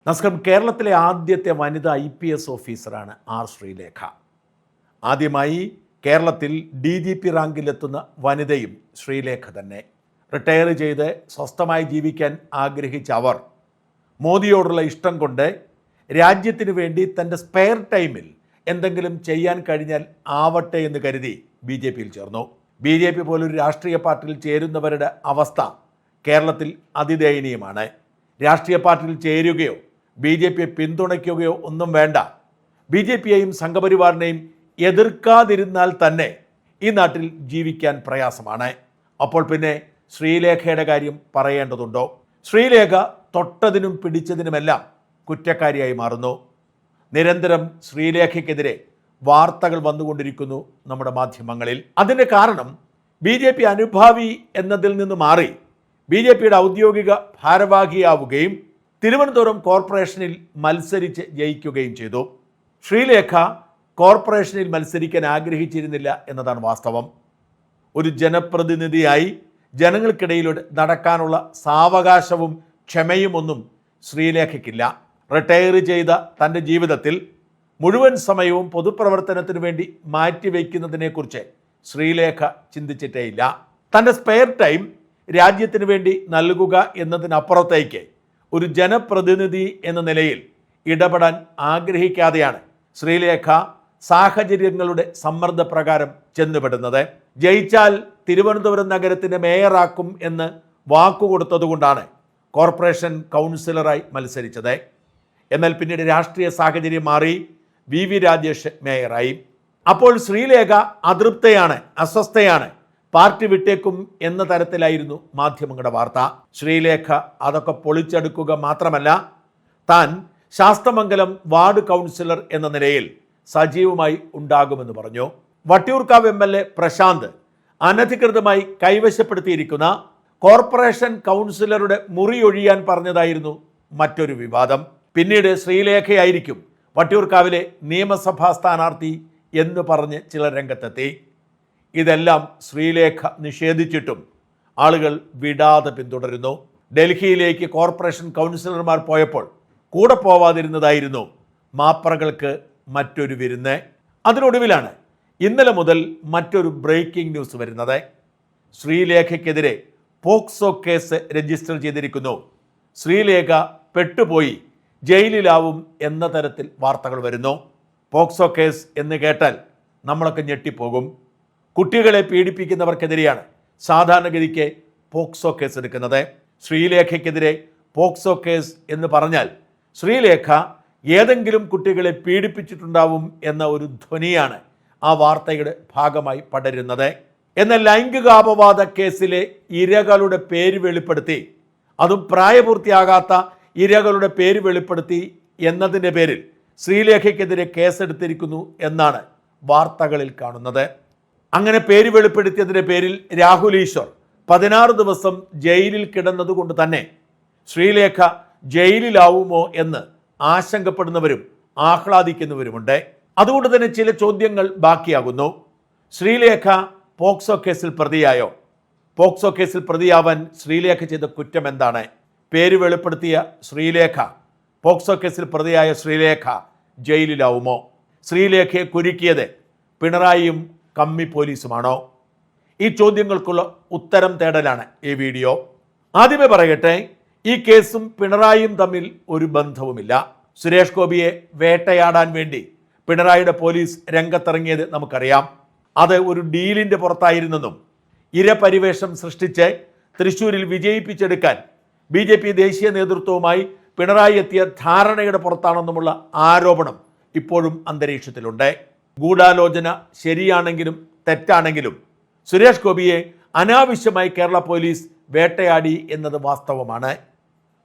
നമസ്കാരം. കേരളത്തിലെ ആദ്യത്തെ വനിതാ IPS ഓഫീസറാണ് ആർ ശ്രീലേഖ. ആദ്യമായി കേരളത്തിൽ DGP റാങ്കിലെത്തുന്ന വനിതയും ശ്രീലേഖ തന്നെ. റിട്ടയർ ചെയ്ത് സ്വസ്ഥമായി ജീവിക്കാൻ ആഗ്രഹിച്ച അവർ മോദിയോടുള്ള ഇഷ്ടം കൊണ്ട് രാജ്യത്തിന് വേണ്ടി തൻ്റെ സ്പെയർ ടൈമിൽ എന്തെങ്കിലും ചെയ്യാൻ കഴിഞ്ഞാൽ ആവട്ടെ എന്ന് കരുതി BJPയിൽ ചേർന്നു. BJP പോലൊരു രാഷ്ട്രീയ പാർട്ടിയിൽ ചേരുന്നവരുടെ അവസ്ഥ കേരളത്തിൽ അതിദയനീയമാണ്. രാഷ്ട്രീയ പാർട്ടിയിൽ ചേരുകയോ BJPയെ പിന്തുണയ്ക്കുകയോ ഒന്നും വേണ്ട. BJPയെയും സംഘപരിവാറിനെയും എതിർക്കാതിരുന്നാൽ തന്നെ ഈ നാട്ടിൽ ജീവിക്കാൻ പ്രയാസമാണ്. അപ്പോൾ പിന്നെ ശ്രീലേഖയുടെ കാര്യം പറയേണ്ടതുണ്ടോ? ശ്രീലേഖ തൊട്ടതിനും പിടിച്ചതിനുമെല്ലാം കുറ്റക്കാരിയായി മാറുന്നു. നിരന്തരം ശ്രീലേഖയ്ക്കെതിരെ വാർത്തകൾ വന്നുകൊണ്ടിരിക്കുന്നു നമ്മുടെ മാധ്യമങ്ങളിൽ. അതിൻ്റെ കാരണം BJP അനുഭാവി എന്നതിൽ നിന്ന് മാറി BJPയുടെ ഔദ്യോഗിക ഭാരവാഹിയാവുകയും തിരുവനന്തപുരം കോർപ്പറേഷനിൽ മത്സരിച്ച് ജയിക്കുകയും ചെയ്തു. ശ്രീലേഖ കോർപ്പറേഷനിൽ മത്സരിക്കാൻ ആഗ്രഹിച്ചിരുന്നില്ല എന്നതാണ് വാസ്തവം. ഒരു ജനപ്രതിനിധിയായി ജനങ്ങൾക്കിടയിലൂടെ നടക്കാനുള്ള സാവകാശവും ക്ഷമയുമൊന്നും ശ്രീലേഖയ്ക്കില്ല. റിട്ടയർ ചെയ്ത തൻ്റെ ജീവിതത്തിൽ മുഴുവൻ സമയവും പൊതുപ്രവർത്തനത്തിന് വേണ്ടി മാറ്റിവെക്കുന്നതിനെക്കുറിച്ച് ശ്രീലേഖ ചിന്തിച്ചിട്ടേയില്ല. തൻ്റെ സ്പെയർ ടൈം രാജ്യത്തിന് വേണ്ടി നൽകുക എന്നതിനപ്പുറത്തേക്ക് ഒരു ജനപ്രതിനിധി എന്ന നിലയിൽ ഇടപെടാൻ ആഗ്രഹിക്കാതെയാണ് ശ്രീലേഖ സാഹചര്യങ്ങളുടെ സമ്മർദ്ദപ്രകാരം ചെന്നുപെടുന്നത്. ജയിച്ചാൽ തിരുവനന്തപുരം നഗരത്തിൻ്റെ മേയറാക്കും എന്ന് വാക്കുകൊടുത്തതുകൊണ്ടാണ് കോർപ്പറേഷൻ കൗൺസിലറായി മത്സരിച്ചത്. എന്നാൽ പിന്നീട് രാഷ്ട്രീയ സാഹചര്യം മാറി VV രാജേഷ് മേയറായി. അപ്പോൾ ശ്രീലേഖ അതൃപ്തയാണ്, അസ്വസ്ഥയാണ്, പാർട്ടി വിട്ടേക്കും എന്ന തരത്തിലായിരുന്നു മാധ്യമങ്ങളുടെ വാർത്ത. ശ്രീലേഖ അതൊക്കെ പൊളിച്ചെടുക്കുക മാത്രമല്ല, താൻ ശാസ്തമംഗലം വാർഡ് കൗൺസിലർ എന്ന നിലയിൽ സജീവമായി ഉണ്ടാകുമെന്ന് പറഞ്ഞു. വട്ടിയൂർക്കാവ് MLA പ്രശാന്ത് അനധികൃതമായി കൈവശപ്പെടുത്തിയിരിക്കുന്ന കോർപ്പറേഷൻ കൗൺസിലറുടെ മുറി ഒഴിയാൻ പറഞ്ഞതായിരുന്നു മറ്റൊരു വിവാദം. പിന്നീട് ശ്രീലേഖയായിരിക്കും വട്ടിയൂർക്കാവിലെ നിയമസഭാ സ്ഥാനാർത്ഥി എന്ന് പറഞ്ഞ് ചിലർ രംഗത്തെത്തി. ഇതെല്ലാം ശ്രീലേഖ നിഷേധിച്ചിട്ടും ആളുകൾ വിടാതെ പിന്തുടരുന്നു. ഡൽഹിയിലേക്ക് കോർപ്പറേഷൻ കൗൺസിലർമാർ പോയപ്പോൾ കൂടെ പോവാതിരുന്നതായിരുന്നു മാപ്രകൾക്ക് മറ്റൊരു വിരുന്ന്. അതിനൊടുവിലാണ് ഇന്നലെ മുതൽ മറ്റൊരു ബ്രേക്കിംഗ് ന്യൂസ് വരുന്നത്. ശ്രീലേഖയ്ക്കെതിരെ പോക്സോ കേസ് രജിസ്റ്റർ ചെയ്തിരിക്കുന്നു. ശ്രീലേഖ പെട്ടുപോയി, ജയിലിലാവും എന്ന തരത്തിൽ വാർത്തകൾ വരുന്നു. പോക്സോ കേസ് എന്ന് കേട്ടാൽ നമ്മളൊക്കെ ഞെട്ടിപ്പോകും. കുട്ടികളെ പീഡിപ്പിക്കുന്നവർക്കെതിരെയാണ് സാധാരണഗതിക്ക് പോക്സോ കേസ് എടുക്കുന്നത്. ശ്രീലേഖയ്ക്കെതിരെ പോക്സോ കേസ് എന്ന് പറഞ്ഞാൽ ശ്രീലേഖ ഏതെങ്കിലും കുട്ടികളെ പീഡിപ്പിച്ചിട്ടുണ്ടാവും എന്ന ഒരു ധ്വനിയാണ് ആ വാർത്തയുടെ ഭാഗമായി പടരുന്നത്. എന്നാൽ ലൈംഗികാപവാദ കേസിലെ ഇരകളുടെ പേര് വെളിപ്പെടുത്തി, അതും പ്രായപൂർത്തിയാകാത്ത ഇരകളുടെ പേര് വെളിപ്പെടുത്തി എന്നതിൻ്റെ പേരിൽ ശ്രീലേഖയ്ക്കെതിരെ കേസെടുത്തിരിക്കുന്നു എന്നാണ് വാർത്തകളിൽ കാണുന്നത്. അങ്ങനെ പേര് വെളിപ്പെടുത്തിയതിൻ്റെ പേരിൽ രാഹുൽ ഈശ്വർ 16 ദിവസം ജയിലിൽ കിടന്നതുകൊണ്ട് തന്നെ ശ്രീലേഖ ജയിലിലാവുമോ എന്ന് ആശങ്കപ്പെടുന്നവരും ആഹ്ലാദിക്കുന്നവരുമുണ്ട്. അതുകൊണ്ട് തന്നെ ചില ചോദ്യങ്ങൾ ബാക്കിയാകുന്നു. ശ്രീലേഖ പോക്സോ കേസിൽ പ്രതിയായോ? പോക്സോ കേസിൽ പ്രതിയാവാൻ ശ്രീലേഖ ചെയ്ത കുറ്റം എന്താണ്? പേര് വെളിപ്പെടുത്തിയ ശ്രീലേഖ, പോക്സോ കേസിൽ പ്രതിയായ ശ്രീലേഖ ജയിലിലാവുമോ? ശ്രീലേഖയെ കുരുക്കിയത് പിണറായിയും കമ്മി പോലീസുമാണോ? ഈ ചോദ്യങ്ങൾക്കുള്ള ഉത്തരം തേടലാണ് ഈ വീഡിയോ. ആദ്യമേ പറയട്ടെ, ഈ കേസും പിണറായിയും തമ്മിൽ ഒരു ബന്ധവുമില്ല. സുരേഷ് ഗോപിയെ വേട്ടയാടാൻ വേണ്ടി പിണറായിയുടെ പോലീസ് രംഗത്തിറങ്ങിയത് നമുക്കറിയാം. അത് ഒരു ഡീലിൻ്റെ പുറത്തായിരുന്നെന്നും ഇരപരിവേഷം സൃഷ്ടിച്ച് തൃശ്ശൂരിൽ വിജയിപ്പിച്ചെടുക്കാൻ BJP ദേശീയ നേതൃത്വവുമായി പിണറായി എത്തിയ ധാരണയുടെ പുറത്താണെന്നുമുള്ള ആരോപണം ഇപ്പോഴും അന്തരീക്ഷത്തിലുണ്ട്. ഗൂഢാലോചന ശരിയാണെങ്കിലും തെറ്റാണെങ്കിലും സുരേഷ് ഗോപിയെ അനാവശ്യമായി കേരള പോലീസ് വേട്ടയാടി എന്നത് വാസ്തവമാണ്.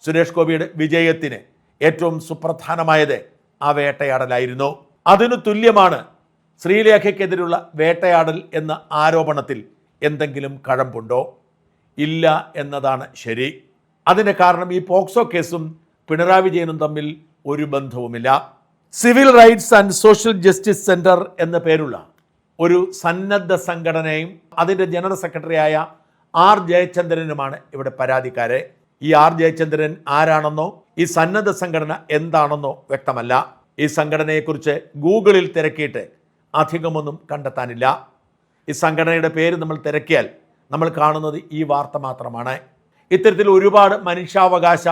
സുരേഷ് ഗോപിയുടെ വിജയത്തിന് ഏറ്റവും സുപ്രധാനമായത് ആ വേട്ടയാടലായിരുന്നു. അതിനു തുല്യമാണ് ശ്രീലേഖയ്ക്കെതിരെയുള്ള വേട്ടയാടൽ എന്ന ആരോപണത്തിൽ എന്തെങ്കിലും കഴമ്പുണ്ടോ? ഇല്ല എന്നതാണ് ശരി. അതിന് കാരണം ഈ പോക്സോ കേസും പിണറായി വിജയനും തമ്മിൽ ഒരു ബന്ധവുമില്ല. Civil rights and social justice centre എന്ന പേരുള്ള ഒരു സന്നദ്ധ സംഘടനയും അതിൻ്റെ ജനറൽ സെക്രട്ടറിയായ R. ജയചന്ദ്രനുമാണ് ഇവിടെ പരാതിക്കാരെ. ഈ ആർ ജയചന്ദ്രൻ ആരാണെന്നോ ഈ സന്നദ്ധ സംഘടന എന്താണെന്നോ വ്യക്തമല്ല. ഈ സംഘടനയെക്കുറിച്ച് ഗൂഗിളിൽ തിരക്കിയിട്ട് അധികമൊന്നും കണ്ടെത്താനില്ല. ഈ സംഘടനയുടെ പേര് നമ്മൾ തിരക്കിയാൽ നമ്മൾ കാണുന്നത് ഈ വാർത്ത മാത്രമാണ്. ഇത്തരത്തിൽ ഒരുപാട് മനുഷ്യാവകാശ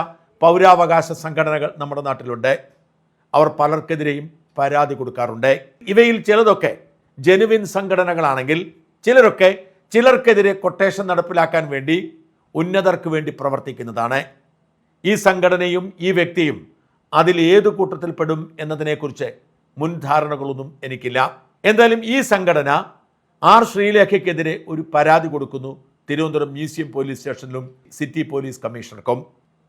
പൗരാവകാശ സംഘടനകൾ നമ്മുടെ നാട്ടിലുണ്ട്. അവർ പലർക്കെതിരെയും പരാതി കൊടുക്കാറുണ്ട്. ഇവയിൽ ചിലതൊക്കെ ജെനുവിൻ സംഘടനകളാണെങ്കിൽ ചിലരൊക്കെ ചിലർക്കെതിരെ കൊട്ടേഷൻ നടപ്പിലാക്കാൻ വേണ്ടി ഉന്നതർക്ക് വേണ്ടി പ്രവർത്തിക്കുന്നതാണ്. ഈ സംഘടനയും ഈ വ്യക്തിയും അതിൽ ഏതു കൂട്ടത്തിൽപ്പെടും എന്നതിനെക്കുറിച്ച് മുൻധാരണകളൊന്നും എനിക്കില്ല. എന്തായാലും ഈ സംഘടന ആർ ശ്രീലേഖയ്ക്കെതിരെ ഒരു പരാതി കൊടുക്കുന്നു തിരുവനന്തപുരം മ്യൂസിയം പോലീസ് സ്റ്റേഷനിലും സിറ്റി പോലീസ് കമ്മീഷണർക്കും.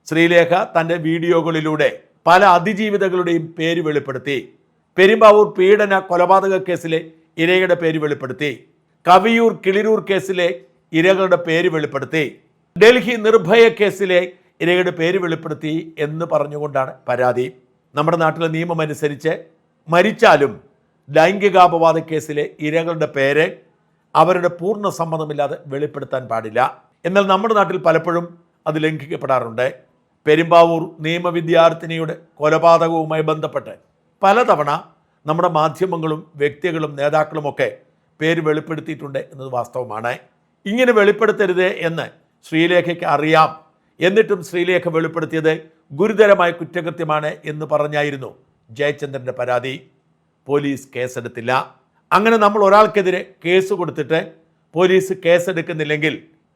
ശ്രീലേഖ തൻ്റെ വീഡിയോകളിലൂടെ പല അതിജീവിതകളുടെയും പേര് വെളിപ്പെടുത്തി. പെരുമ്പാവൂർ പീഡന കൊലപാതക കേസിലെ ഇരയുടെ പേര് വെളിപ്പെടുത്തി. കവിയൂർ കിളിരൂർ കേസിലെ ഇരകളുടെ പേര് വെളിപ്പെടുത്തി. ഡൽഹി നിർഭയ കേസിലെ ഇരയുടെ പേര് വെളിപ്പെടുത്തി എന്ന് പറഞ്ഞുകൊണ്ടാണ് പരാതി. നമ്മുടെ നാട്ടിലെ നിയമമനുസരിച്ച് മരിച്ചാലും ലൈംഗികാപവാദ കേസിലെ ഇരകളുടെ പേര് അവരുടെ പൂർണ്ണ സമ്മതമില്ലാതെ വെളിപ്പെടുത്താൻ പാടില്ല. എന്നാൽ നമ്മുടെ നാട്ടിൽ പലപ്പോഴും അത് ലംഘിക്കപ്പെടാറുണ്ട്. പെരുമ്പാവൂർ നിയമവിദ്യാർത്ഥിനിയുടെ കൊലപാതകവുമായി ബന്ധപ്പെട്ട് പലതവണ നമ്മുടെ മാധ്യമങ്ങളും വ്യക്തികളും നേതാക്കളുമൊക്കെ പേര് വെളിപ്പെടുത്തിയിട്ടുണ്ട് എന്നത് വാസ്തവമാണ്. ഇങ്ങനെ വെളിപ്പെടുത്തരുത് എന്ന് ശ്രീലേഖയ്ക്ക് അറിയാം. എന്നിട്ടും ശ്രീലേഖ വെളിപ്പെടുത്തിയത് ഗുരുതരമായ കുറ്റകൃത്യമാണ് എന്ന് പറഞ്ഞായിരുന്നു ജയചന്ദ്രൻ്റെ പരാതി. പോലീസ് കേസെടുത്തില്ല. അങ്ങനെ നമ്മൾ ഒരാൾക്കെതിരെ കേസ് കൊടുത്തിട്ട് പോലീസ് കേസെടുക്കുന്നില്ലെങ്കിൽ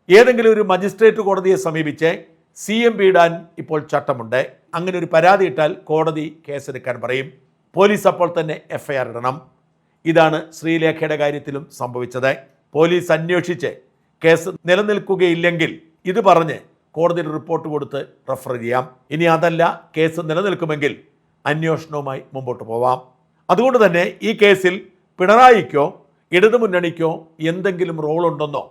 ഏതെങ്കിലും ഒരു മജിസ്ട്രേറ്റ് കോടതിയെ സമീപിച്ച് CMP ഇടാൻ ഇപ്പോൾ ചട്ടമുണ്ട്. അങ്ങനെ ഒരു പരാതി ഇട്ടാൽ കോടതി കേസെടുക്കാൻ പറയും. പോലീസ് അപ്പോൾ തന്നെ FIR ഇടണം. ഇതാണ് ശ്രീലേഖയുടെ കാര്യത്തിലും സംഭവിച്ചത്. പോലീസ് അന്വേഷിച്ച് കേസ് നിലനിൽക്കുകയില്ലെങ്കിൽ ഇത് പറഞ്ഞ് കോടതിയിൽ റിപ്പോർട്ട് കൊടുത്ത് റഫർ ചെയ്യാം. ഇനി അതല്ല കേസ് നിലനിൽക്കുമെങ്കിൽ അന്വേഷണവുമായി മുമ്പോട്ട് പോവാം. അതുകൊണ്ട് തന്നെ ഈ കേസിൽ പിണറായിക്കോ ഇടതുമുന്നണിക്കോ എന്തെങ്കിലും റോളുണ്ടെന്നോ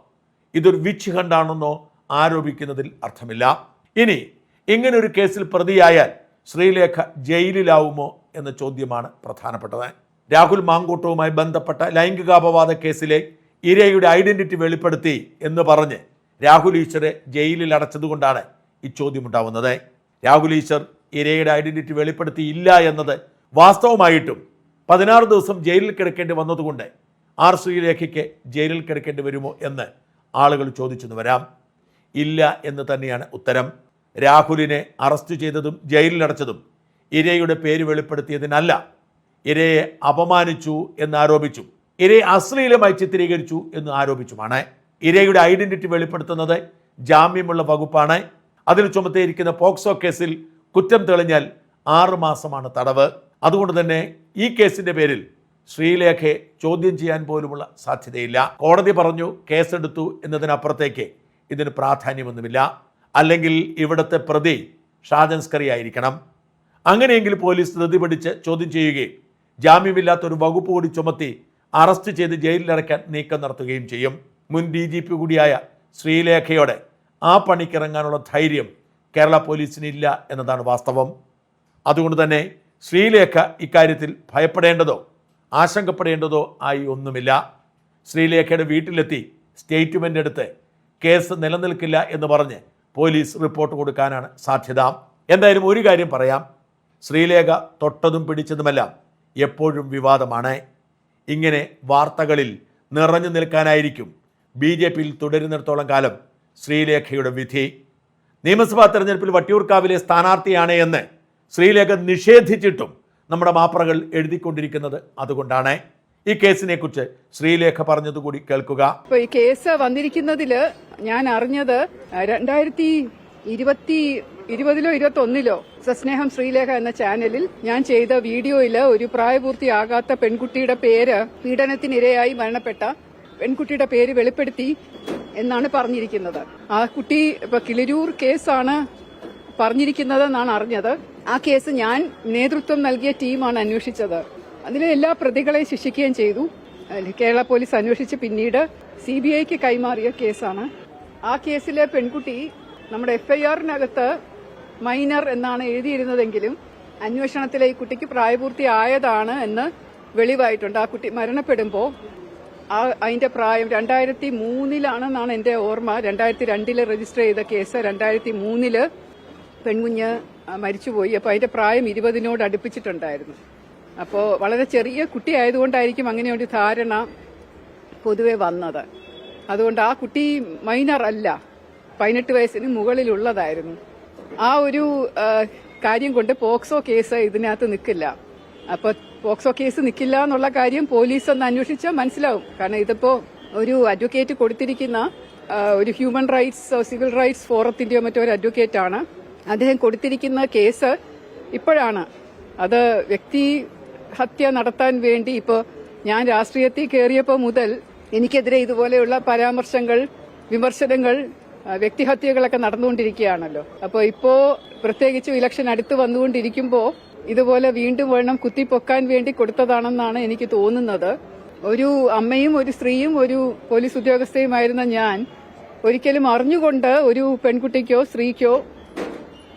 ഇതൊരു വിച്ച് ഹണ്ടാണെന്നോ ആരോപിക്കുന്നതിൽ അർത്ഥമില്ല. ഇനി ഇങ്ങനൊരു കേസിൽ പ്രതിയായാൽ ശ്രീലേഖ ജയിലിലാവുമോ എന്ന ചോദ്യമാണ് പ്രധാനപ്പെട്ടത്. രാഹുൽ മാങ്കൂട്ടവുമായി ബന്ധപ്പെട്ട ലൈംഗികാപവാദ കേസിലെ ഇരയുടെ ഐഡന്റിറ്റി വെളിപ്പെടുത്തി എന്ന് പറഞ്ഞ് രാഹുൽ ഈശ്വറെ ജയിലിൽ അടച്ചതുകൊണ്ടാണ് ഈ ചോദ്യമുണ്ടാവുന്നത്. രാഹുൽ ഈശ്വർ ഇരയുടെ ഐഡന്റിറ്റി വെളിപ്പെടുത്തിയില്ല എന്നത് വാസ്തവമായിട്ടും 16 ദിവസം ജയിലിൽ കിടക്കേണ്ടി വന്നതുകൊണ്ട് ആർ ശ്രീലേഖയ്ക്ക് ജയിലിൽ കിടക്കേണ്ടി വരുമോ എന്ന് ആളുകൾ ചോദിച്ചെന്ന് വരാം. ഇല്ല എന്ന് തന്നെയാണ് ഉത്തരം. രാഹുലിനെ അറസ്റ്റ് ചെയ്തതും ജയിലിലടച്ചതും ഇരയുടെ പേര് വെളിപ്പെടുത്തിയതിനല്ല, ഇരയെ അപമാനിച്ചു എന്നാരോപിച്ചു, ഇരയെ അശ്ലീലമായി ചിത്രീകരിച്ചു എന്ന് ആരോപിച്ചുമാണ്. ഇരയുടെ ഐഡന്റിറ്റി വെളിപ്പെടുത്തുന്നത് ജാമ്യമുള്ള വകുപ്പാണ്. അതിൽ ചുമത്തിയിരിക്കുന്ന പോക്സോ കേസിൽ കുറ്റം തെളിഞ്ഞാൽ 6 മാസമാണ് തടവ്. അതുകൊണ്ട് തന്നെ ഈ കേസിൻ്റെ പേരിൽ ശ്രീലേഖയെ ചോദ്യം ചെയ്യാൻ പോലുമുള്ള സാധ്യതയില്ല. കോടതി പറഞ്ഞു കേസെടുത്തു എന്നതിനപ്പുറത്തേക്ക് ഇതിന് പ്രാധാന്യമൊന്നുമില്ല. അല്ലെങ്കിൽ ഇവിടുത്തെ പ്രതി ഷാജൻസ്കറി ആയിരിക്കണം. അങ്ങനെയെങ്കിൽ പോലീസ് ധൃതി പിടിച്ച് ചോദ്യം ചെയ്യുകയും ജാമ്യമില്ലാത്തൊരു വകുപ്പ് കൂടി ചുമത്തി അറസ്റ്റ് ചെയ്ത് ജയിലിലടയ്ക്കാൻ നീക്കം നടത്തുകയും ചെയ്യും. മുൻ DGP കൂടിയായ ശ്രീലേഖയോടെ ആ പണിക്കിറങ്ങാനുള്ള ധൈര്യം കേരള പോലീസിനില്ല എന്നതാണ് വാസ്തവം. അതുകൊണ്ട് തന്നെ ശ്രീലേഖ ഇക്കാര്യത്തിൽ ഭയപ്പെടേണ്ടതോ ആശങ്കപ്പെടേണ്ടതോ ആയി ഒന്നുമില്ല. ശ്രീലേഖയുടെ വീട്ടിലെത്തി സ്റ്റേറ്റ്മെൻ്റ് എടുത്ത് കേസ് നിലനിൽക്കില്ല എന്ന് പറഞ്ഞ് പോലീസ് റിപ്പോർട്ട് കൊടുക്കാനാണ് സാധ്യത. എന്തായാലും ഒരു കാര്യം പറയാം, ശ്രീലേഖ തൊട്ടതും പിടിച്ചതുമെല്ലാം എപ്പോഴും വിവാദമാണ്. ഇങ്ങനെ വാർത്തകളിൽ നിറഞ്ഞു നിൽക്കാനായിരിക്കും BJPയിൽ തുടരുന്നിടത്തോളം കാലം ശ്രീലേഖയുടെ വിധി. നിയമസഭാ തെരഞ്ഞെടുപ്പിൽ വട്ടിയൂർക്കാവിലെ സ്ഥാനാർത്ഥിയാണ് എന്ന് ശ്രീലേഖ നിഷേധിച്ചിട്ടും നമ്മുടെ മാപ്രകൾ എഴുതിക്കൊണ്ടിരിക്കുന്നത് അതുകൊണ്ടാണ്. ഈ കേസിനെ കുറിച്ച് ശ്രീലേഖ പറഞ്ഞതുകൂടി കേൾക്കുക. ഈ കേസ് വന്നിരിക്കുന്നതില് ഞാൻ അറിഞ്ഞത് 2020-ലോ 2021-ലോ സസ്നേഹം ശ്രീലേഖ എന്ന ചാനലിൽ ഞാൻ ചെയ്ത വീഡിയോയില് ഒരു പ്രായപൂർത്തിയാകാത്ത പെൺകുട്ടിയുടെ പേര്, പീഡനത്തിനിരയായി മരണപ്പെട്ട പെൺകുട്ടിയുടെ പേര് വെളിപ്പെടുത്തി എന്നാണ് പറഞ്ഞിരിക്കുന്നത്. ആ കുട്ടി ഇപ്പൊ കിളിരൂർ കേസാണ് പറഞ്ഞിരിക്കുന്നതെന്നാണ് അറിഞ്ഞത്. ആ കേസ് ഞാൻ നേതൃത്വം നൽകിയ ടീമാണ് അന്വേഷിച്ചത്. അതിലെ എല്ലാ പ്രതികളെയും ശിക്ഷിക്കുകയും ചെയ്തു. കേരള പോലീസ് അന്വേഷിച്ച് പിന്നീട് CBIക്ക് കൈമാറിയ കേസാണ്. ആ കേസിലെ പെൺകുട്ടി നമ്മുടെ FIR-നകത്ത് മൈനർ എന്നാണ് എഴുതിയിരുന്നതെങ്കിലും അന്വേഷണത്തിലെ ഈ കുട്ടിക്ക് പ്രായപൂർത്തിയായതാണ് എന്ന് വെളിവായിട്ടുണ്ട്. ആ കുട്ടി മരണപ്പെടുമ്പോൾ അതിന്റെ പ്രായം 2003-ലാണെന്നാണ് എന്റെ ഓർമ്മ. 2002-ല് രജിസ്റ്റർ ചെയ്ത കേസ് 2003-ല് പെൺകുഞ്ഞ് മരിച്ചുപോയി. അപ്പോൾ അതിന്റെ പ്രായം 20 അടുപ്പിച്ചിട്ടുണ്ടായിരുന്നു. അപ്പോൾ വളരെ ചെറിയ കുട്ടിയായതുകൊണ്ടായിരിക്കും അങ്ങനെ ഒരു ധാരണ പൊതുവെ വന്നത്. അതുകൊണ്ട് ആ കുട്ടി മൈനർ അല്ല, 18 വയസ്സിന് മുകളിലുള്ളതായിരുന്നു. ആ ഒരു കാര്യം കൊണ്ട് പോക്സോ കേസ് ഇതിനകത്ത് നിൽക്കില്ല. അപ്പൊ പോക്സോ കേസ് നിൽക്കില്ല എന്നുള്ള കാര്യം പോലീസ് ഒന്ന് അന്വേഷിച്ചാൽ മനസ്സിലാവും. കാരണം ഇതിപ്പോ ഒരു അഡ്വക്കേറ്റ് കൊടുത്തിരിക്കുന്ന ഒരു ഹ്യൂമൻ റൈറ്റ്സ് സിവിൽ റൈറ്റ്സ് ഫോറത്തിന്റെയോ മറ്റോ ഒരു അഡ്വക്കേറ്റ് ആണ്. അദ്ദേഹം കൊടുത്തിരിക്കുന്ന കേസ് ഇപ്പോഴാണ്. അത് വ്യക്തി ഹത്യ നടത്താൻ വേണ്ടി ഇപ്പോൾ ഞാൻ രാഷ്ട്രീയത്തിൽ കയറിയപ്പോൾ മുതൽ എനിക്കെതിരെ ഇതുപോലെയുള്ള പരാമർശങ്ങൾ, വിമർശനങ്ങൾ, വ്യക്തിഹത്യകളൊക്കെ നടന്നുകൊണ്ടിരിക്കുകയാണല്ലോ. അപ്പോൾ ഇപ്പോ പ്രത്യേകിച്ചും ഇലക്ഷൻ അടുത്ത് വന്നുകൊണ്ടിരിക്കുമ്പോൾ ഇതുപോലെ വീണ്ടും വേണം കുത്തിപ്പൊക്കാൻ വേണ്ടി കൊടുത്തതാണെന്നാണ് എനിക്ക് തോന്നുന്നത്. ഒരു അമ്മയും ഒരു സ്ത്രീയും ഒരു പോലീസ് ഉദ്യോഗസ്ഥയുമായിരുന്ന ഞാൻ ഒരിക്കലും അറിഞ്ഞുകൊണ്ട് ഒരു പെൺകുട്ടിക്കോ സ്ത്രീക്കോ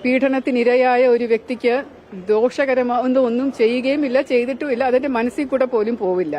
പീഡനത്തിനിരയായ ഒരു വ്യക്തിക്ക് ദോഷകരമാവുന്ന ഒന്നും ചെയ്യുകയുമില്ല, ചെയ്തിട്ടുമില്ല. അതിന്റെ മനസ്സിൽ കൂടെ പോലും പോവില്ല.